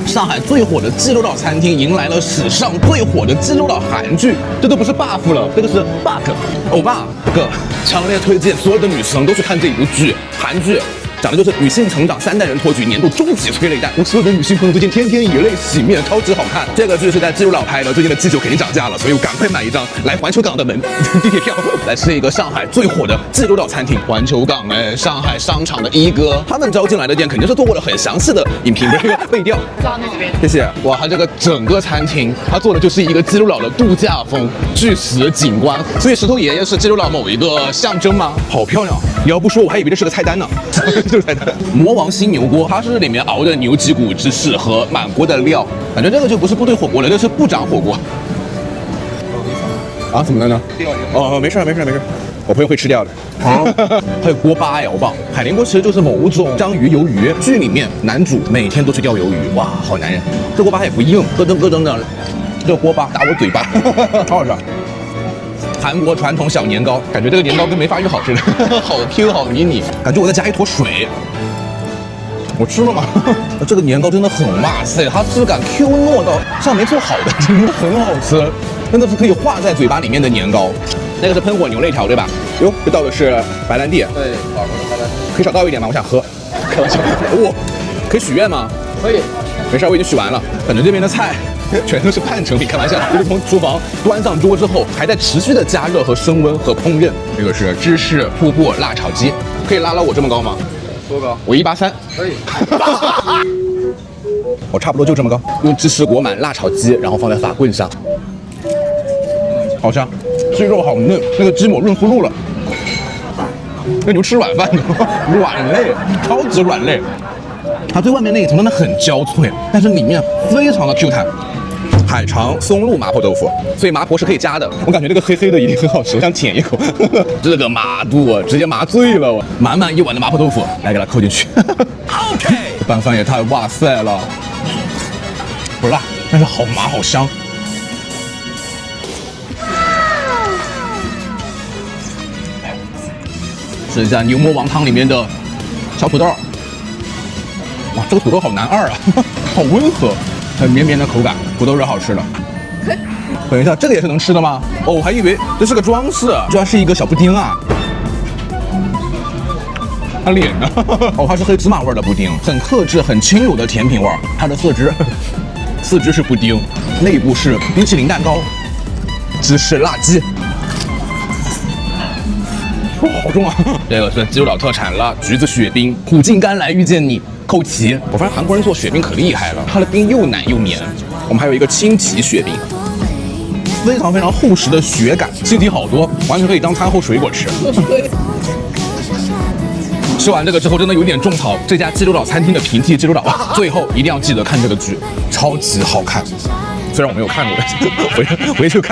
上海最火的济州岛餐厅迎来了史上最火的济州岛韩剧，这都不是 buff 了，这个是 bug。欧巴，这个强烈推荐所有的女生都去看这一部剧，韩剧。讲的就是女性成长3代人托举年度终极催泪弹，我所有的女性朋友最近天天以泪洗面，超级好看。这个剧是在济州岛拍的，最近的鸡酒肯定涨价了，所以我赶快买一张来环球港的地铁票，来吃一个上海最火的济州岛餐厅。环球港上海商场的一哥，他们招进来的店肯定是做过了很详细的影评的背调。谢谢。哇，他这个整个餐厅，他做的就是一个济州岛的度假风，巨石景观，所以石头爷爷是济州岛某一个象征吗？好漂亮！你要不说，我还以为这是个菜单呢。就是菜单。魔王新牛锅，它是里面熬的牛脊骨芝士和满锅的料，感觉这个就不是部队火锅了，这是部长火锅。啊，怎么了呢？哦，没事，我朋友会吃掉的。还有锅巴呀，我棒！海莲锅其实就是某种章鱼鱿鱼，剧里面男主每天都去钓鱿鱼，哇，好男人。这锅巴也不硬，咯噔咯噔的，这锅巴打我嘴巴，好好吃。韩国传统小年糕，感觉这个年糕跟没发育好似的，好 Q 好迷你，感觉我再加一坨水。我吃了吗？这个年糕真的很哇塞，它质感 Q 糯到像没做好的，真的很好吃，真的是可以化在嘴巴里面的年糕。那个是喷火牛肋条对吧？哟，这倒的是白兰地。对，法国的白兰地。可以少倒一点吗？我想喝。开玩笑。哇，可以许愿吗？可以。没事，我已经许完了。感觉这边的菜全都是半成品，开玩笑，就是从厨房端上桌之后，还在持续的加热和升温和烹饪。这个是芝士瀑布辣炒鸡，可以拉到我这么高吗？多高？我183。可以。我差不多就这么高。用芝士裹满辣炒鸡，然后放在法棍上，好香，鸡肉好嫩，那个鸡抹润肤露了。那牛吃软饭的，软肋，超级软肋。它最外面那一层真的很焦脆，但是里面非常的 Q 弹。海肠松露麻婆豆腐，所以麻婆是可以加的。我感觉这个黑黑的一定很好吃，我想舔一口。这个麻度直接麻醉了我，满满一碗的麻婆豆腐，来给它扣进去。OK， 拌饭也太哇塞了，不辣，但是好麻好香。吃一下牛魔王汤里面的小土豆。哇，这个土豆好男二啊，好温和，很绵绵的口感，土豆是好吃的。等一下，这个也是能吃的吗？哦，我还以为这是个装饰，居然是一个小布丁啊！它脸呢？哦，它是黑芝麻味的布丁，很克制、很轻柔的甜品味。它的四肢是布丁，内部是冰淇淋蛋糕，芝士辣鸡。哇，好重啊！这个是济州岛特产了，橘子雪冰，苦尽甘来遇见你。扣题，我发现韩国人做雪冰可厉害了，它的冰又奶又绵。我们还有一个青提雪冰，非常非常厚实的雪感，气体好多，完全可以当餐后水果吃。吃完这个之后，真的有点种草这家济州岛餐厅的平替济州岛。最后一定要记得看这个剧，超级好看。虽然我没有看过，回去看。